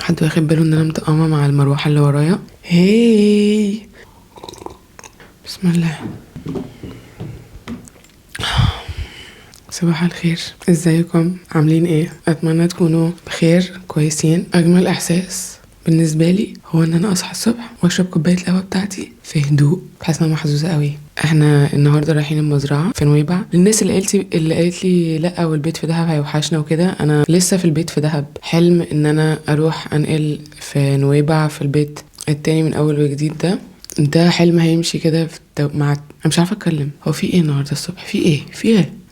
حد واخد باله ان انا متقامه مع المروحه اللي ورايا؟ هاي، بسم الله. صباح الخير، ازيكم؟ عاملين ايه؟ اتمنى تكونوا بخير كويسين. اجمل احساس بالنسبه لي هو ان انا اصحى الصبح واشرب كوبايه القهوه بتاعتي في هدوء. بحس ان انا محظوظه قوي. احنا النهارده رايحين المزرعه في نويبع. للناس اللي قالت لي لا والبيت في دهب هيوحشنا وكده، انا لسه في البيت في دهب. حلم ان انا اروح انقل في نويبع في البيت التاني من اول وجديد. ده حلم هيمشي كده مع، انا مش عارفه اتكلم. هو في ايه النهارده الصبح؟ في ايه؟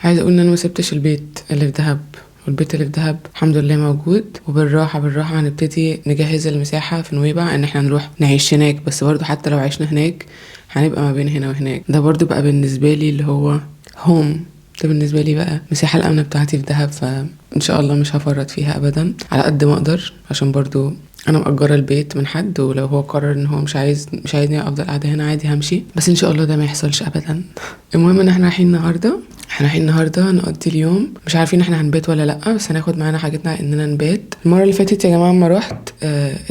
عايزه اقول ان انا ما سبتش البيت اللي في دهب، والبيت اللي في دهب الحمد لله موجود. وبالراحه بالراحه هنبتدي نجهز المساحه في نويبع ان احنا نروح نعيش هناك. بس برضو حتى لو عشنا هناك هنبقى ما بين هنا وهناك. ده برضو بقى بالنسبه لي اللي هو هوم. ده بالنسبه لي بقى المساحه الامنه بتاعتي في دهب. فان شاء الله مش هفرط فيها ابدا على قد ما اقدر، عشان برضو انا مأجره البيت من حد، ولو هو قرر ان هو مش عايزني افضل قاعده هنا عادي همشي. بس ان شاء الله ده ما يحصلش ابدا. المهم ان احنا رايحين النهارده نقضي اليوم. مش عارفين احنا هنبات ولا لا، بس هناخد معانا حاجتنا اننا نبات. المره اللي فاتت يا جماعه اما رحت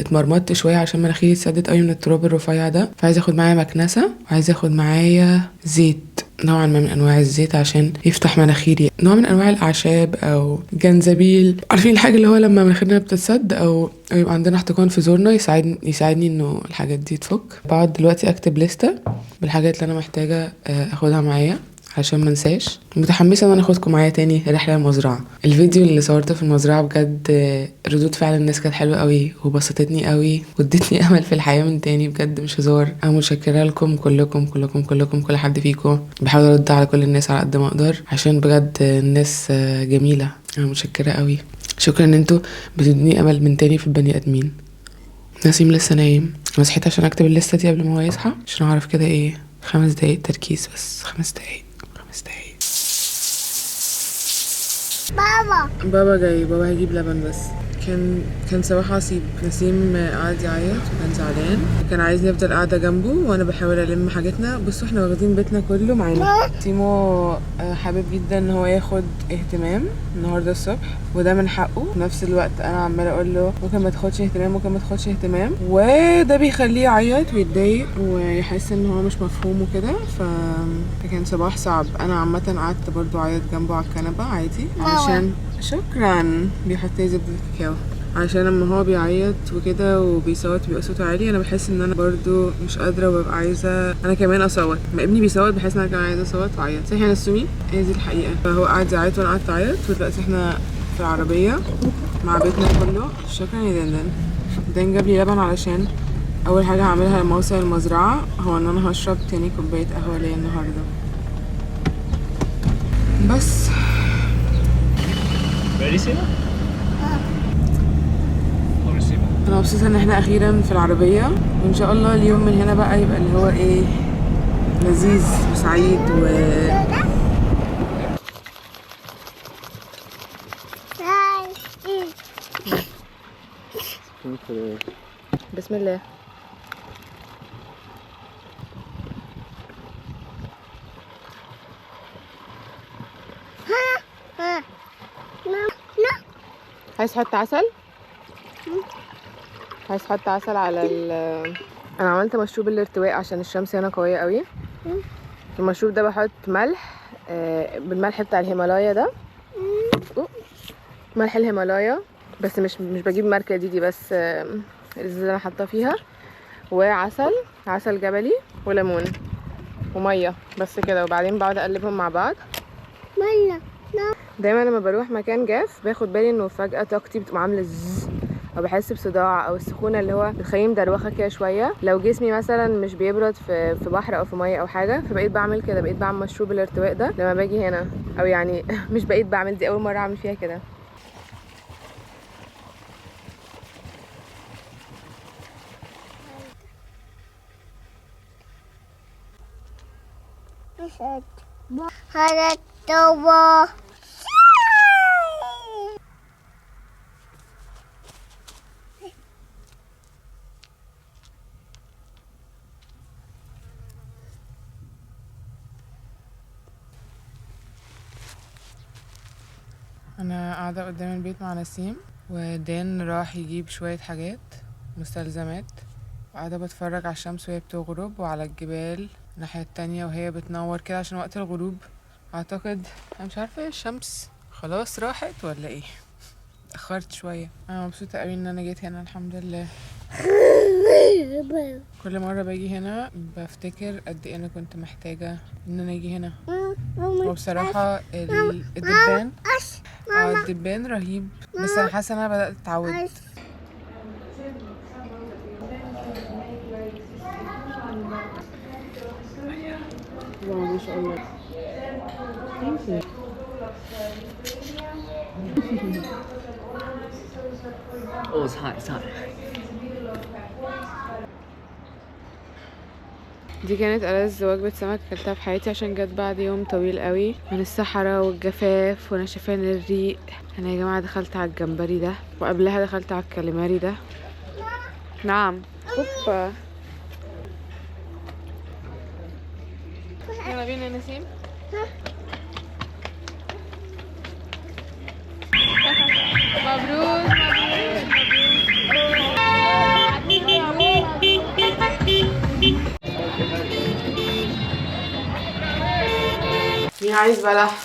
اتمرمطت شويه عشان مناخيري اتسدت قوي من التراب الرفيع ده. فعايزه اخد معايا مكنسه، وعايزه اخد معايا زيت، نوعا ما من انواع الزيت عشان يفتح مناخيري، نوع من انواع الاعشاب او جنزبيل. عارفين الحاجه اللي هو لما مناخيرنا بتتسد او يبقى عندنا احتقان في زورنا، يساعدني انه الحاجات دي تفك. بقعد دلوقتي اكتب لستة بالحاجات اللي انا محتاجه اخدها معايا عشان ما انساش. متحمسه ان انا اخدكم معايا تاني رحله المزرعه. الفيديو اللي صورته في المزرعه بجد ردود فعل الناس كانت حلوه قوي وبسطتني قوي وادتني امل في الحياه من تاني. بجد مش هزار. انا متشكره لكم كلكم كلكم كلكم، كل حد فيكم. بحاول ارد على كل الناس على قد ما اقدر عشان بجد الناس جميله. انا متشكره قوي. شكرا ان انتوا بتدوني امل من تاني في البني ادمين. نسيم لسه نايم. انا صحيت عشان اكتب الليسته دي قبل ما هو يصحى، عشان اعرف كده ايه 5 دقايق تركيز. بس 5 دقايق. بابا جاي. بابا هيجيب لبن. بس كان صباح عصيب. نسيم قعد يعيط وكان زعلان، كان عايزني افضل قاعده جنبه وانا بحاول الم حاجتنا. بصوا احنا واخدين بيتنا كله معانا. تيمو حابب جدا ان هو ياخد اهتمام النهارده الصبح، وده من حقه. في نفس الوقت انا عماله اقول له ممكن ما تاخدش اهتمام، ممكن ما تاخدش اهتمام، وده بيخليه يعيط ويتضايق ويحس ان هو مش مفهوم وكده. فكان صباح صعب. انا عامه قعدت برضو اعيط جنبه على الكنبه عادي علشان شكرا بيحط لي زبده الكاكاو. عشان لما هو بيعيط وكده وبيصوت بيبقى صوته عالي، انا بحس ان انا برضو مش قادره وببقى عايزه انا كمان اصوت. ما ابني بيصوت بحس ان انا كمان عايزه اصوت واعيط. صحيح يا نسومي؟ هي دي الحقيقه. فهو قعد يعيط وانا قعدت اعيط، ودلوقتي احنا في العربيه مع بيتنا كله. شكرا يا دندن. دندن جاب لي لبن علشان اول حاجه هعملها لما اوصل المزرعه هو ان انا هشرب تاني كوبايه قهوه ليا النهارده. بس انا مبسوطه ان احنا اخيرا في العربيه، وان شاء الله اليوم من هنا بقى يبقى اللي هو ايه لذيذ وسعيد بسم الله. عايز تحط عسل؟ عايز تحط عسل على انا عملت مشروب الارتواء عشان الشمس هنا قويه قوي. في المشروب ده بحط ملح بالملح بتاع الهيمالايا ده، ملح الهيمالايا. بس مش بجيب ماركه دي بس اللي انا حاطاه فيها، عسل جبلي وليمون وميه بس كده. وبعدين بقعد اقلبهم مع بعض. دايما لما بروح مكان جاف باخد بالي انه فجاه طاقتي بتبقى عامله زز، او بحس بصداع او السخونه اللي هو بتخليني مدروخه كده شويه لو جسمي مثلا مش بيبرد في بحر او في ميه او حاجه. فبقيت بعمل كده، بقيت بعمل مشروب الارتواء ده لما باجي هنا، او يعني مش بقيت بعمل، دي اول مره اعمل فيها كده. انا قاعده قدام البيت مع نسيم. ودان راح يجيب شوية حاجات مستلزمات، وقاعدة بتفرج على الشمس وهي بتغرب وعلى الجبال الناحية التانية وهي بتنور كده عشان وقت الغروب. اعتقد انا مش عارفة ايه، الشمس خلاص راحت ولا ايه؟ اتأخرت شوية. انا مبسوطة قوي ان انا جيت هنا الحمد لله. كل مرة باجي هنا بفتكر قد ايه انا كنت محتاجة ان انا اجي هنا. وبصراحة الدبان رهيب، بس انا حاسة ان انا بدأت اتعود. واو ما شاء الله. Oh, it's hot, it's hot. دي كانت ألذ وجبة سمك اكلتها في حياتي عشان جت بعد يوم طويل قوي من الصحراء والجفاف ونشفان الريق. انا يا جماعة دخلت على الجمبري ده، وقبلها دخلت على الكاليماري ده. نعم. اوبا. يلا بينا يا نسيم. مبروك مين عايز بلح؟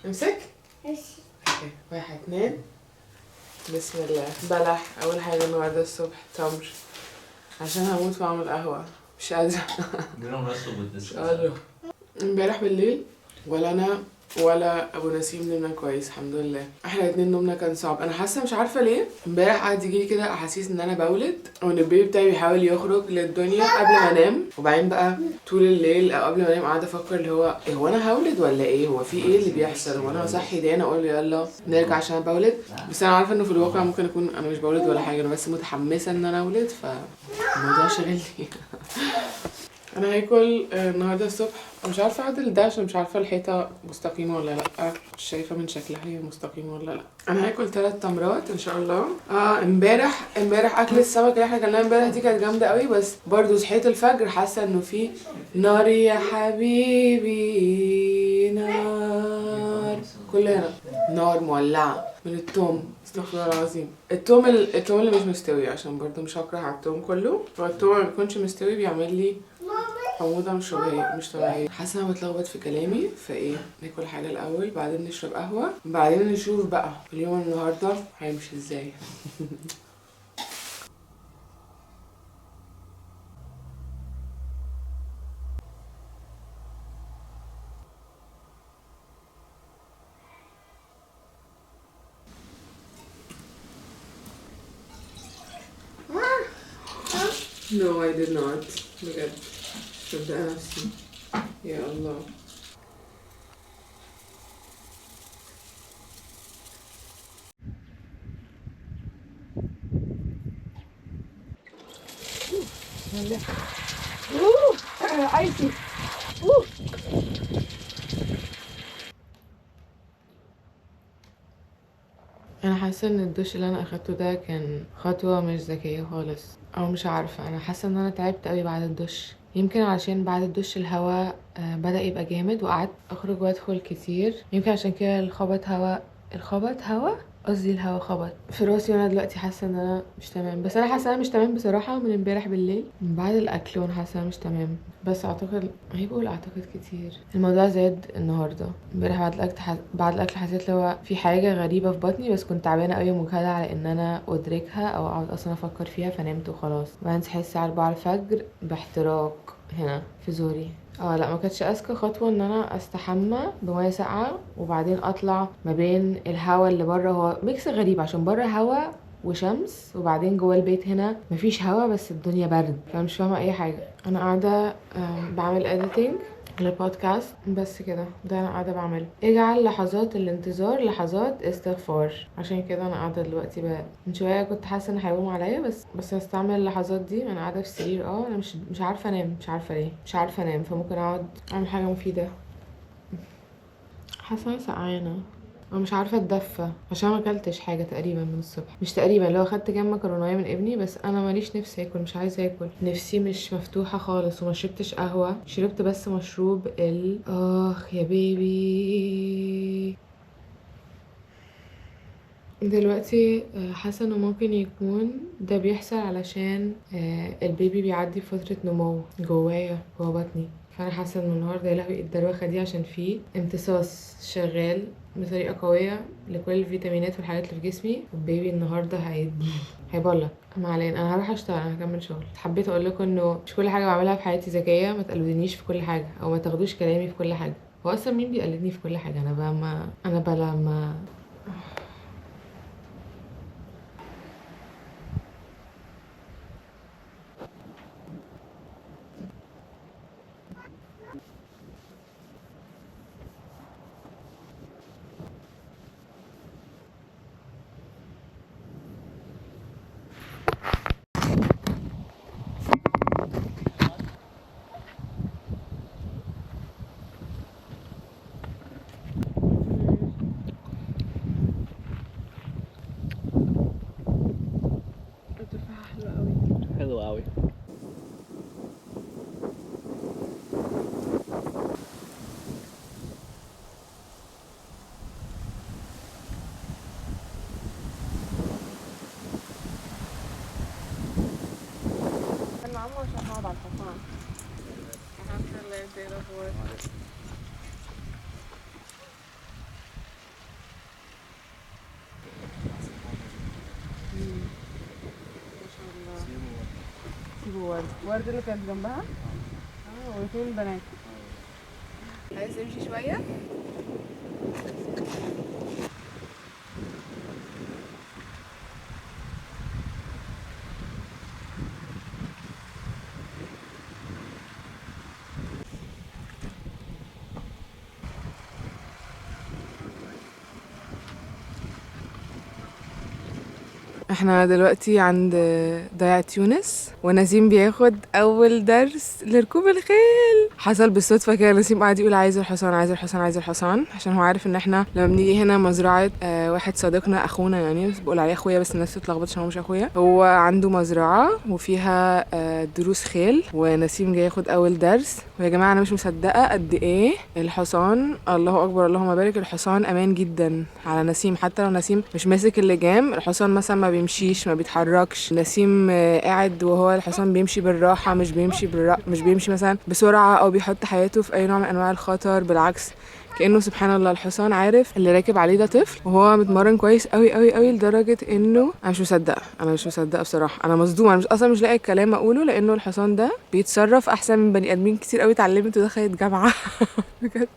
امسك. اوكي 1 2. بسم الله. بلح اول حاجه النهارده الصبح، تمر عشان هموت واعمل قهوه، مش قادره. امبارح بالليل ولا انا ولا ابو نسيم نمنا كويس الحمد لله. احنا الاتنين نومنا كان صعب. انا حاسه مش عارفه ليه امبارح قعد يجيلي كده احاسيس ان انا بولد، وان البيبي بتاعي بيحاول يخرج للدنيا قبل ما انام. وبعدين بقى طول الليل او قبل ما انام قاعده افكر اللي هو انا هولد ولا ايه، هو في ايه اللي بيحصل، هو انا صحي دي انا اقول يلا نرجع عشان انا بولد. بس انا عارفه انه في الواقع ممكن اكون انا مش بولد ولا حاجه، انا بس متحمسه ان انا اولد فالموضوع شاغلني. انا هاكل النهارده الصبح. مش عارفه اعدل ده عشان مش عارفه الحيطه مستقيمه ولا لا، مش شايفه من شكلها هي مستقيمه ولا لا. انا هاكل 3 تمرات ان شاء الله. امبارح اكل السمك اللي احنا كلناه امبارح دي كانت جامده قوي، بس برضو صحيت الفجر حاسه انه في نار يا حبيبي نار، كلنا نار مولعه من التوم. استغفر الله العظيم. التوم اللي مش مستوي، عشان برضو مش هكره على التوم كله. هو التوم اللي بيكونش مستوي بيعمل لي حموضة مش طبيعية. حاسة انا بتلخبط في كلامي، فايه ناكل حاجة الاول بعدين نشرب قهوة بعدين نشوف بقى اليوم النهاردة هيمشي ازاي. No, I did not. بجد صدق نفسي يا الله. عايزي انا حاسه ان الدش اللي انا اخدته ده كان خطوه مش ذكيه خالص، او مش عارفه. انا حاسه ان انا تعبت قوي بعد الدش، يمكن عشان بعد الدش الهواء بدأ يبقى جامد وقعدت اخرج وادخل كتير، يمكن عشان كده الخبط هوا قصدي الهوا خبط في راسي. وانا دلوقتي حاسه ان انا مش تمام، بس انا حاسه ان انا مش تمام بصراحه من امبارح بالليل من بعد الاكل، وانا حاسه مش تمام. بس اعتقد اعتقد كتير الموضوع زاد النهارده. امبارح بعد الاكل حسيت لو في حاجه غريبه في بطني، بس كنت تعبانه قوي ومجهده على ان انا ادركها او اقعد اصلا افكر فيها، فنمت وخلاص. بعدين صحيت الساعه 4 الفجر باحتراق هنا في زوري. لا ما كانتش اذكى خطوه ان انا استحمى بميه ساقعه وبعدين اطلع ما بين الهوا اللي بره. هو ميكس غريب عشان بره هوا وشمس، وبعدين جوه البيت هنا مفيش هوا بس الدنيا برد، فمش فاهمه اي حاجه. انا قاعده بعمل اديتنج للبودكاست بس كده، ده انا قاعده بعمله. اجعل لحظات الانتظار لحظات استغفار. عشان كده انا قاعده دلوقتي بقى. من شويه كنت حاسه ان هيقوم عليا، بس هستعمل اللحظات دي. انا قاعده في السرير، انا مش عارفه انام، مش عارفه ليه مش عارفه انام، فممكن اقعد اعمل حاجه مفيده. حاسه سقعانه ومش عارفه اتدفى عشان ما اكلتش حاجه تقريبا من الصبح. مش تقريبا، لو اخدت كام مكرونيه من ابني، بس انا ماليش نفسي اكل، مش عايزه اكل، نفسي مش مفتوحه خالص. وما شربتش قهوه، شربت بس مشروب يا بيبي. دلوقتي حاسة انه ممكن يكون ده بيحصل علشان البيبي بيعدي فترة نمو جوايا جوا بطني، فانا حاسة انه النهاردة يا لهوي الدروخة دي عشان في امتصاص شغال بطريقة قوية لكل الفيتامينات والحاجات اللي في جسمي، والبيبي النهاردة هيبلق. ما علينا، انا هروح اشتغل، انا هكمل شغل. حبيت اقول لكم انه مش كل حاجة بعملها في حياتي ذكية، ما تقلدنيش في كل حاجة او ما تاخدوش كلامي في كل حاجة. هو اصلا مين بيقلدني في كل حاجة؟ انا بقى ما انا بلا ما حلو قوي. انا عمو عشان هقعد على الحصان. الحمد لله. انت ايه الاخبار؟ ما شاء الله. سيبوا ورد اللي كانت جنبها. واتنين بنات. عايز تمشي شويه؟ احنا دلوقتي عند ضيعة يونس، ونسيم بياخد اول درس لركوب الخيل. حصل بالصدفة كده، نسيم قاعد يقول عايز الحصان عايز الحصان عايز الحصان، عشان هو عارف ان احنا لما بنيجي هنا مزرعة واحد صديقنا اخونا، يعني بس بقول عليه اخويا بس الناس تتلخبط عشان هو مش اخويا. هو عنده مزرعة وفيها دروس خيل، ونسيم جاي ياخد اول درس. ويا جماعة انا مش مصدقة قد ايه الحصان، الله اكبر اللهم بارك، الحصان امان جدا على نسيم. حتى لو نسيم مش ماسك اللجام، الحصان مثلا ما بيمشيش ما بيتحركش. نسيم قاعد وهو الحصان بيمشي بالراحة، مش بيمشي مثلا بسرعة او بيحط حياته في اي نوع من انواع الخطر، بالعكس كأنه سبحان الله الحصان عارف اللي راكب عليه ده طفل، وهو متمرن كويس قوي قوي قوي لدرجة انه انا مش مصدقة بصراحة. انا مصدومة، انا اصلا مش لاقي الكلام اقوله، لانه الحصان ده بيتصرف احسن من بني ادمين كتير قوي اتعلمت ودخلت جامعة. بجد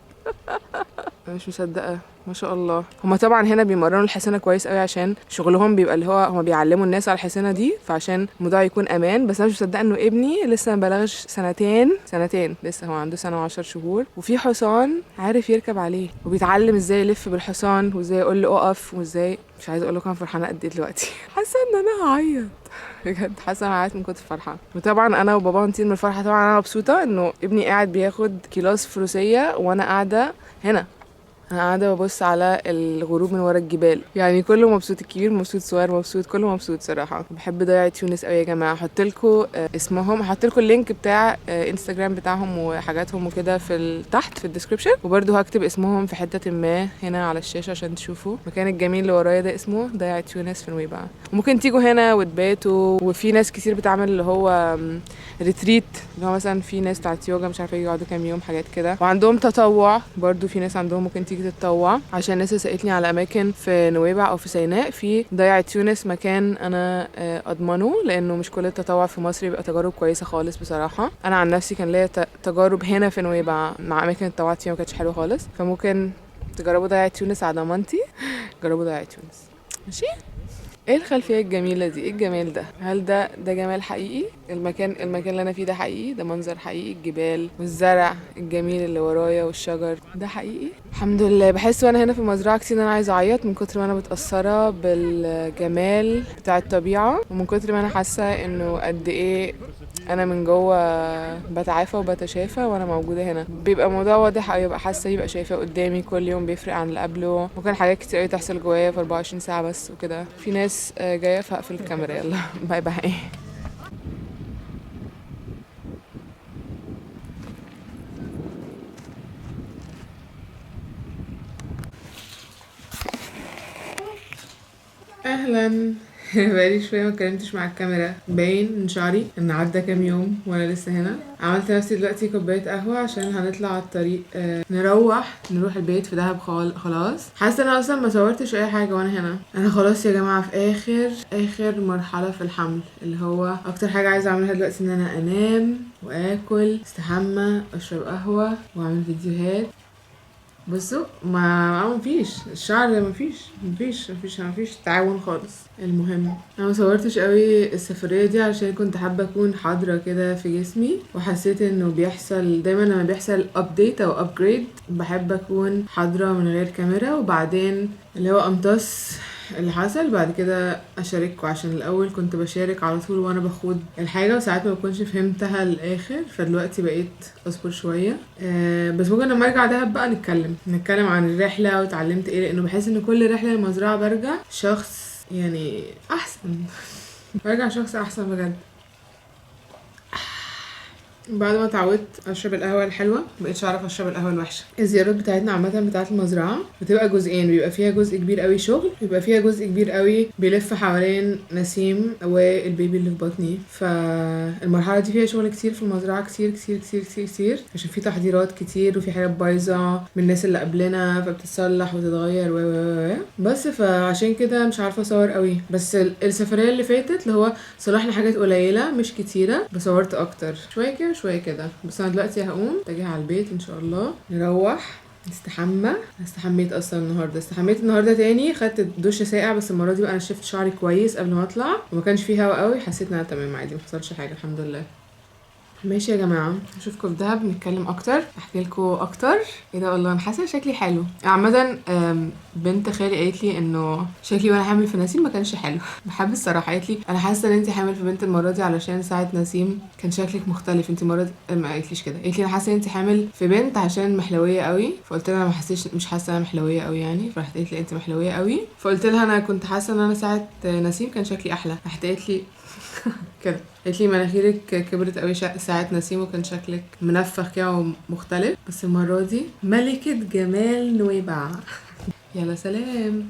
انا مش مصدقه، ما شاء الله. هما طبعا هنا بيمرنوا الحصانه كويس قوي عشان شغلهم بيبقى اللي هو هما بيعلموا الناس على الحصانه دي، فعشان الموضوع يكون امان. بس انا مش مصدقه انه ابني لسه ما بلغش سنتين لسه، هو عنده سنه و10 شهور وفي حصان عارف يركب عليه، وبيتعلم ازاي يلف بالحصان وازاي يقول له اقف وازاي. مش عايزه اقول لكم انا فرحانه قد ايه دلوقتي. حاسه ان انا هعيط بجد، حاسه انا هعيط من كتر الفرحه. وطبعا انا وبابا هنطير من الفرحه. طبعا انا مبسوطه انه ابني قاعد بياخد كلاس فروسيه وانا قاعده هنا، انا قاعده ببص على الغروب من ورا الجبال. يعني كله مبسوط، الكبير مبسوط، صغير مبسوط، كله مبسوط صراحه. بحب ضيعة يونس قوي يا جماعه. هحط لكم اسمهم، هحط لكم اللينك بتاع انستجرام بتاعهم وحاجاتهم وكده في تحت في الديسكربشن، وبرده هكتب اسمهم في حته ما هنا على الشاشه عشان تشوفوا. المكان الجميل اللي ورايا ده اسمه ضيعة يونس في نويبع، وممكن تيجوا هنا وتباتوا. وفي ناس كتير بتعمل اللي هو ريتريت، اللي هو مثلا في ناس بتاعت يوجا مش عارفه يقعدوا كام يوم حاجات كده، وعندهم تطوع برضو. في ناس عندهم ممكن تيجي تتطوع، عشان الناس اللي سالتني على اماكن في نويبع او في سيناء. في ضيعة يونس مكان انا اضمنه، لانه مش كل التطوع في مصر بيبقى تجارب كويسه خالص بصراحه. انا عن نفسي كان ليا تجارب هنا في نويبع مع اماكن التطوعات فيها ما كانتش حلوه خالص، فممكن تجربوا ضيعة يونس على ضمانتي. جربوا ضيعة يونس، ماشي؟ ايه الخلفية الجميلة دي؟ ايه الجمال ده؟ هل ده جمال حقيقي؟ المكان اللي انا فيه ده حقيقي؟ ده منظر حقيقي؟ الجبال والزرع الجميل اللي ورايا والشجر ده حقيقي؟ الحمد لله. بحس وانا هنا في المزرعة كتير ان انا عايزة اعيط من كتر ما انا متأثرة بالجمال بتاع الطبيعة، ومن كتر ما انا حاسة انه قد ايه انا من جوه بتعافى وبتشافى وانا موجوده هنا. بيبقى الموضوع واضح او يبقى حاسه يبقى شايفاه قدامي كل يوم، بيفرق عن اللي قبله. ممكن حاجات كتير قوي تحصل جوايا في 24 ساعه بس وكده. في ناس جايه، فاقفل الكاميرا يلا. باي باي. اهلا. بقالي شويه ما اتكلمتش مع الكاميرا، باين من شعري ان عدى كام يوم وانا لسه هنا. عملت نفسي دلوقتي كوبايه قهوه عشان هنطلع على الطريق، نروح البيت في دهب. خلاص حاسه انا اصلا ما صورتش اي حاجه وانا هنا. انا خلاص يا جماعه في اخر مرحله في الحمل، اللي هو اكتر حاجه عايزه اعملها دلوقتي ان انا انام واكل، استحمى، اشرب قهوه واعمل فيديوهات. بصوا ما فيش الشعر، ما فيش تعاون خالص. المهم انا ما صورتش قوي السفريه دي عشان كنت حابه اكون حاضره كده في جسمي، وحسيت انه بيحصل دايما لما بيحصل ابديت او ابجريد بحب اكون حاضره من غير كاميرا، وبعدين اللي هو امتص اللي حصل بعد كده اشارككم. عشان الاول كنت بشارك على طول وانا بخوض الحاجه وساعات ما بكونش فهمتها للاخر، فدلوقتي بقيت اصبر شويه. بس ممكن لما ارجع دهب بقى نتكلم عن الرحله واتعلمت ايه، لانه بحس ان كل رحله المزرعه برجع شخص يعني احسن. برجع شخص احسن بجد. بعد ما اتعودت اشرب القهوه الحلوه مبقتش اعرف اشرب القهوه الوحشه. الزيارات بتاعتنا عامه بتاعه المزرعه بتبقى جزئين، بيبقى فيها جزء كبير قوي شغل، بيبقى فيها جزء كبير قوي بيلف حوالين نسيم والبيبي اللي في بطني. فالمرحله دي فيها شغل كتير في المزرعه، كتير كتير كتير كتير كتير، عشان في تحضيرات كتير وفي حاجات بايظه من الناس اللي قبلنا فبتتصلح وتتغير و بس فعشان كده مش عارفه اصور قوي. بس السفريه اللي فاتت اللي هو صلحنا حاجات قليله مش كتيره، بس صورت اكتر شويه كده شويه كده. بس انا دلوقتي هقوم اتجه على البيت ان شاء الله، نروح نستحمى. استحميت اصلا النهارده تاني، خدت دش ساقع، بس المره دي بقى انا شفت شعري كويس قبل ما اطلع وما كانش فيه هوا قوي، حسيت ان انا تمام عادي، ما حصلش حاجه الحمد لله. ماشي يا جماعه، اشوفكم في دهب، نتكلم اكتر، احكي لكم اكتر. ايه ده والله انا حاسه شكلي حلو عامه. بنت خالي قالت لي انه شكلي وانا حامل في نسيم ما كانش حلو. بحب الصراحه، قالت لي انا حاسه ان انت حامل في بنت المره دي علشان ساعه نسيم كان شكلك مختلف. انت المره دي ما قالتليش كده، قالت لي انا حاسه ان انت حامل في بنت عشان محلويه قوي. فقلت لها انا مش حاسه انا محلويه قوي يعني. فراحت قالت لي انت محلويه قوي. فقلت لها انا كنت حاسه ان انا ساعه نسيم كان شكلي احلى. راحت قالت لي كده، قالت لي مناخيرك كبرت قوي ساعة نسيم وكان شكلك منفخ كده ومختلف، بس المرة دي ملكة جمال نويبع. يلا سلام.